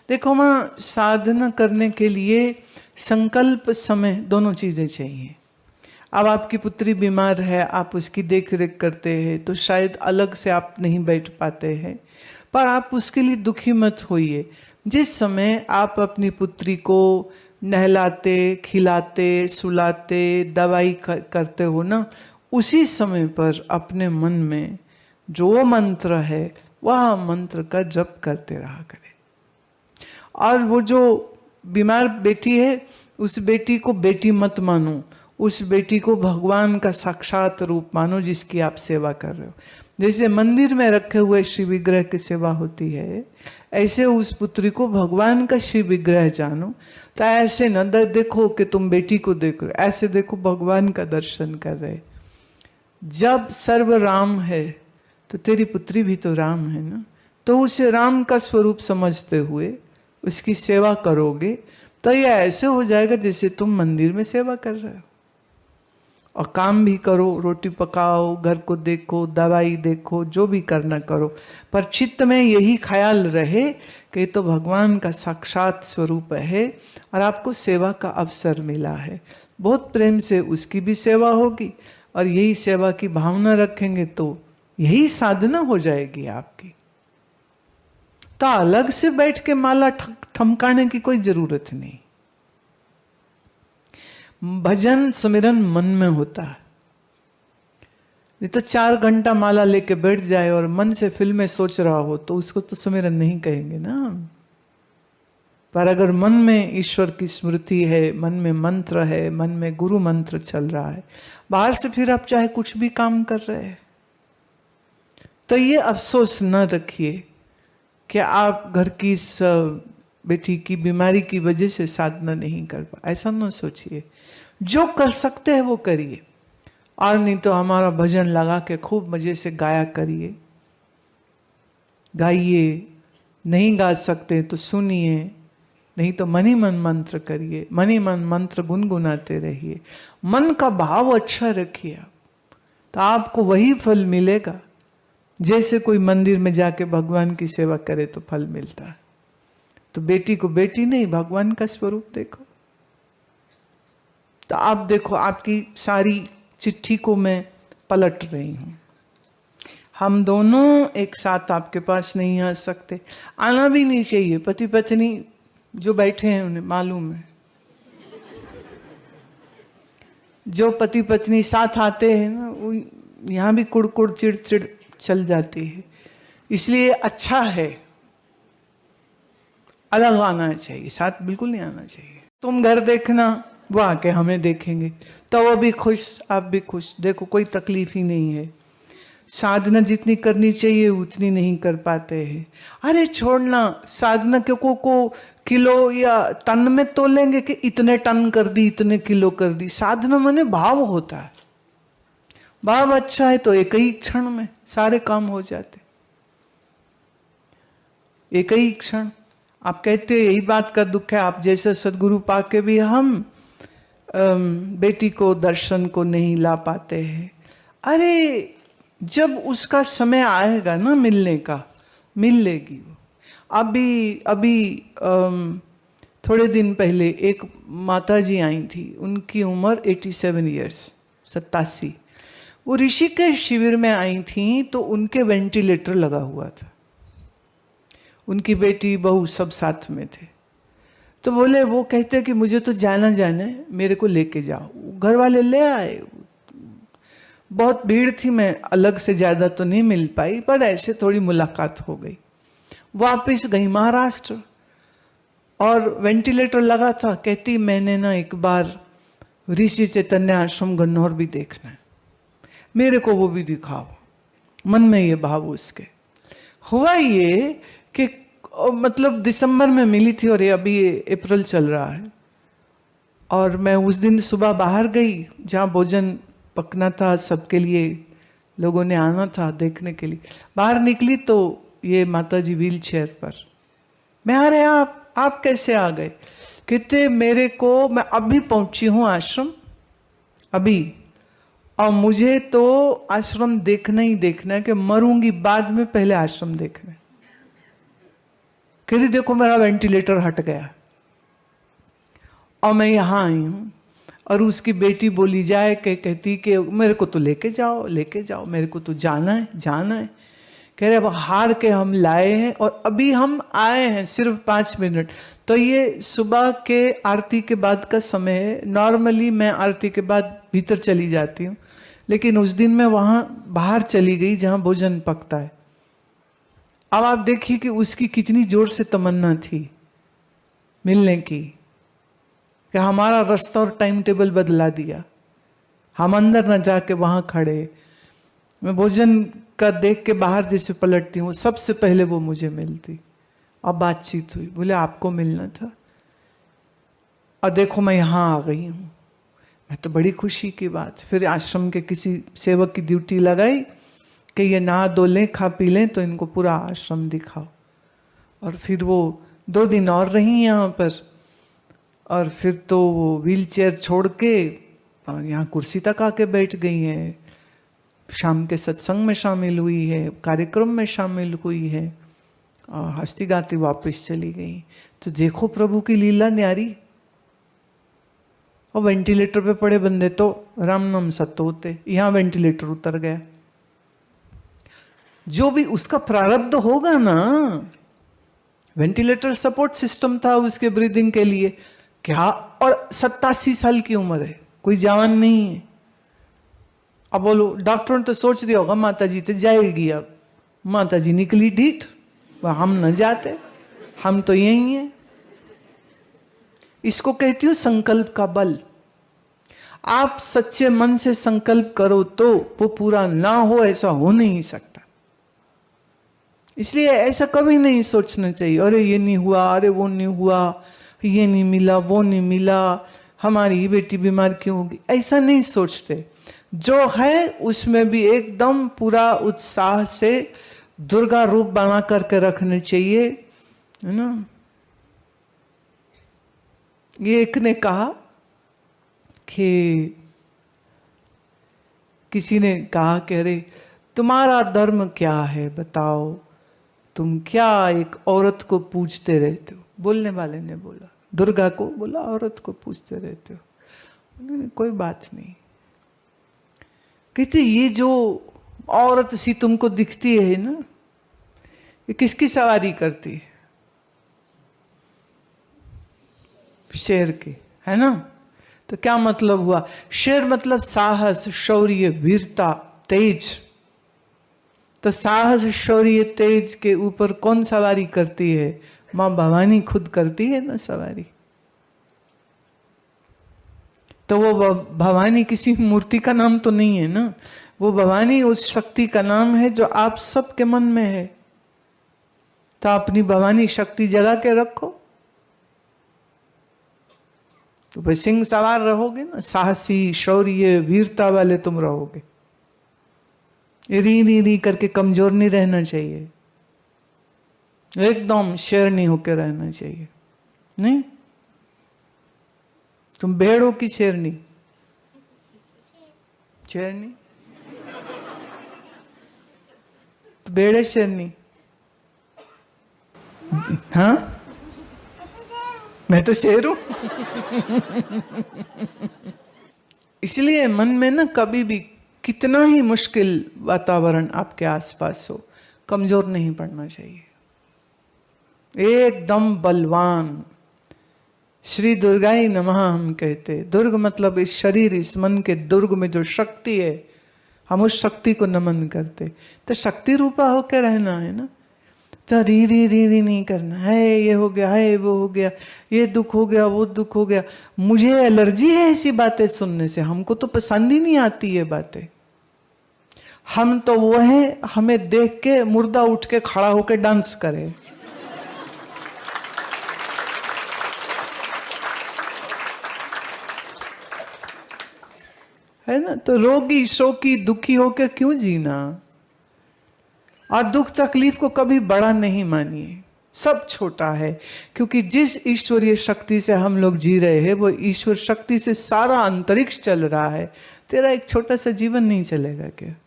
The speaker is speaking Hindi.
देखो माँ, साधना करने के लिए संकल्प, समय, दोनों चीजें चाहिए। अब आपकी पुत्री बीमार है, आप उसकी देख रेख करते हैं, तो शायद अलग से आप नहीं बैठ पाते हैं, पर आप उसके लिए दुखी मत होइए। जिस समय आप अपनी पुत्री को नहलाते, खिलाते, सुलाते, दवाई करते हो ना, उसी समय पर अपने मन में जो मंत्र है वह मंत्र का जप करते रहा करें। और वो जो बीमार बेटी है, उस बेटी को बेटी मत मानो, उस बेटी को भगवान का साक्षात रूप मानो जिसकी आप सेवा कर रहे हो। जैसे मंदिर में रखे हुए श्री विग्रह की सेवा होती है, ऐसे उस पुत्री को भगवान का श्री विग्रह जानो। तो ऐसे न देखो कि तुम बेटी को देख रहे, ऐसे देखो भगवान का दर्शन कर रहे। जब सर्व राम है तो तेरी पुत्री भी तो राम है ना, तो उसे राम का स्वरूप समझते हुए उसकी सेवा करोगे तो ये ऐसे हो जाएगा जैसे तुम मंदिर में सेवा कर रहे हो। और काम भी करो, रोटी पकाओ, घर को देखो, दवाई देखो, जो भी करना करो, पर चित्त में यही ख्याल रहे कि तो भगवान का साक्षात स्वरूप है और आपको सेवा का अवसर मिला है। बहुत प्रेम से उसकी भी सेवा होगी और यही सेवा की भावना रखेंगे तो यही साधना हो जाएगी आपकी। तो अलग से बैठ के माला ठमकाने की कोई जरूरत नहीं। भजन सुमिरन मन में होता है। नहीं तो 4 घंटा माला लेके बैठ जाए और मन से फिल्में सोच रहा हो तो उसको तो सुमिरन नहीं कहेंगे ना। पर अगर मन में ईश्वर की स्मृति है, मन में मंत्र है, मन में गुरु मंत्र चल रहा है, बाहर से फिर आप चाहे कुछ भी काम कर रहे हैं, तो ये अफसोस न रखिए कि आप घर की इस बेटी की बीमारी की वजह से साधना नहीं कर पा। ऐसा न सोचिए, जो कर सकते हैं वो करिए। और नहीं तो हमारा भजन लगा के खूब मजे से गाया करिए, गाइए। नहीं गा सकते तो सुनिए, नहीं तो मन ही मन मंत्र करिए, मन ही मन मंत्र गुनगुनाते रहिए। मन का भाव अच्छा रखिए तो आपको वही फल मिलेगा जैसे कोई मंदिर में जाके भगवान की सेवा करे तो फल मिलता है। तो बेटी को बेटी नहीं, भगवान का स्वरूप देखो। तो आप देखो, आपकी सारी चिट्ठी को मैं पलट रही हूं। हम दोनों एक साथ आपके पास नहीं आ सकते, आना भी नहीं चाहिए। पति पत्नी जो बैठे हैं उन्हें मालूम है, जो पति पत्नी साथ आते हैं ना, वो यहां भी कुड़कुड़ चिड़चिड़ चल जाती है। इसलिए अच्छा है अलग आना चाहिए, साथ बिल्कुल नहीं आना चाहिए। तुम घर देखना, वो आके हमें देखेंगे तो वो भी खुश, आप भी खुश। देखो कोई तकलीफ ही नहीं है। साधना जितनी करनी चाहिए उतनी नहीं कर पाते हैं। अरे छोड़ना, साधना को किलो या टन में तोलेंगे कि इतने टन कर दी, इतने किलो कर दी। साधना माने भाव होता है। भाव अच्छा है तो एक ही क्षण में सारे काम हो जाते, एक ही क्षण। आप कहते यही बात का दुख है, आप जैसे सदगुरु पाके भी हम बेटी को दर्शन को नहीं ला पाते हैं। अरे जब उसका समय आएगा ना मिलने का, मिल लेगी वो। अभी थोड़े दिन पहले एक माता जी आई थी, उनकी उम्र 87 ईयर्स, 87। वो ऋषिकेश शिविर में आई थी तो उनके वेंटिलेटर लगा हुआ था। उनकी बेटी बहू सब साथ में थे। तो बोले, वो कहते कि मुझे तो जाना है, मेरे को लेके जाओ। घर वाले ले आए। बहुत भीड़ थी, मैं अलग से ज्यादा तो नहीं मिल पाई, पर ऐसे थोड़ी मुलाकात हो गई। वापस गई महाराष्ट्र और वेंटिलेटर लगा था। कहती मैंने ना एक बार ऋषि चैतन्य आश्रम गन्नौर भी देखना है, मेरे को वो भी दिखाओ। मन में ये भाव उसके। हुआ ये कि मतलब दिसंबर में मिली थी और ये अभी अप्रैल चल रहा है। और मैं उस दिन सुबह बाहर गई जहाँ भोजन पकना था, सबके लिए लोगों ने आना था देखने के लिए। बाहर निकली तो ये माताजी व्हील चेयर पर। मैं, अरे आप कैसे आ गए? कहते मेरे को, मैं अभी पहुंची हूं आश्रम अभी, और मुझे तो आश्रम देखना ही देखना है कि मरूंगी बाद में, पहले आश्रम देखना है। कहती देखो मेरा वेंटिलेटर हट गया और मैं यहाँ आई हूँ। और उसकी बेटी बोली जाए कि कहती कि मेरे को तो लेके जाओ, मेरे को तो जाना है। कह रहे अब हार के हम लाए हैं और अभी हम आए हैं सिर्फ 5 मिनट। तो ये सुबह के आरती के बाद का समय है। नॉर्मली मैं आरती के बाद भीतर चली जाती हूँ, लेकिन उस दिन मैं वहां बाहर चली गई जहां भोजन पकता है। अब आप देखिए कि उसकी कितनी जोर से तमन्ना थी मिलने की, कि हमारा रास्ता और टाइम टेबल बदला दिया। हम अंदर न जाके वहां खड़े। मैं भोजन का देख के बाहर जैसे पलटती हूँ, सबसे पहले वो मुझे मिलती। अब बातचीत हुई, बोले आपको मिलना था और देखो मैं यहां आ गई हूं। मैं तो बड़ी खुशी की बात। फिर आश्रम के किसी सेवक की ड्यूटी लगाई कि ये नहा धो लें, खा पी लें, तो इनको पूरा आश्रम दिखाओ। और फिर वो 2 दिन और रही यहाँ पर। और फिर तो वो व्हील चेयर छोड़ के यहाँ कुर्सी तक आके बैठ गई है। शाम के सत्संग में शामिल हुई है, कार्यक्रम में शामिल हुई है और हंसती गाती वापस चली गई। तो देखो प्रभु की लीला न्यारी। और वेंटिलेटर पे पड़े बंदे तो राम नाम सत्य होते, यहां वेंटिलेटर उतर गया। जो भी उसका प्रारब्ध होगा ना, वेंटिलेटर सपोर्ट सिस्टम था उसके ब्रीदिंग के लिए क्या। और 87 साल की उम्र है, कोई जवान नहीं है। अब बोलो डॉक्टर ने तो सोच दिया होगा माता जी तो जाएगी। अब माता जी निकली ढीठ, वह हम न जाते, हम तो यही हैं। इसको कहती हूं संकल्प का बल। आप सच्चे मन से संकल्प करो तो वो पूरा ना हो ऐसा हो नहीं सकता। इसलिए ऐसा कभी नहीं सोचना चाहिए अरे ये नहीं हुआ, अरे वो नहीं हुआ, ये नहीं मिला, वो नहीं मिला, हमारी बेटी बीमार क्यों होगी। ऐसा नहीं सोचते। जो है उसमें भी एकदम पूरा उत्साह से दुर्गा रूप बना करके रखने चाहिए, है ना। ये एक ने कहा कि किसी ने कहा कि अरे तुम्हारा धर्म क्या है बताओ, तुम क्या एक औरत को पूजते रहते हो। बोलने वाले ने बोला, दुर्गा को बोला औरत को पूजते रहते हो। कोई बात नहीं। कहते ये जो औरत सी तुमको दिखती है ना, ये किसकी सवारी करती है? शेर की, है ना। तो क्या मतलब हुआ? शेर मतलब साहस, शौर्य, वीरता, तेज। तो साहस, शौर्य, तेज के ऊपर कौन सवारी करती है? मां भवानी खुद करती है ना सवारी। तो वो भवानी किसी मूर्ति का नाम तो नहीं है ना, वो भवानी उस शक्ति का नाम है जो आप सबके मन में है। तो अपनी भवानी शक्ति जगा के रखो, तो भाई सिंह सवार रहोगे ना, साहसी, शौर्य, वीरता वाले तुम रहोगे। री री री करके कमजोर नहीं रहना चाहिए, एकदम शेरनी होके रहना चाहिए। नहीं, तुम भेड़ हो कि शेरनी? शेरनी भेड़ है, शेरनी? हाँ, मैं तो शेर हूं। इसलिए मन में ना कभी भी कितना ही मुश्किल वातावरण आपके आसपास हो, कमजोर नहीं पड़ना चाहिए, एकदम बलवान। श्री दुर्गाई नमः हम कहते। दुर्ग मतलब इस शरीर, इस मन के दुर्ग में जो शक्ति है, हम उस शक्ति को नमन करते। तो शक्ति रूपा होकर रहना है ना। तो री री री री नहीं करना है, ये हो गया है, वो हो गया, ये दुख हो गया, वो दुख हो गया। मुझे एलर्जी है ऐसी बातें सुनने से, हमको तो पसंद ही नहीं आती ये बातें। हम तो वो है, हमें देख के मुर्दा उठ के खड़ा होके डांस करे। है ना। तो रोगी, शोकी, दुखी होकर क्यों जीना। और दुख तकलीफ को कभी बड़ा नहीं मानिए, सब छोटा है। क्योंकि जिस ईश्वरीय शक्ति से हम लोग जी रहे हैं, वो ईश्वर शक्ति से सारा अंतरिक्ष चल रहा है। तेरा एक छोटा सा जीवन नहीं चलेगा क्या?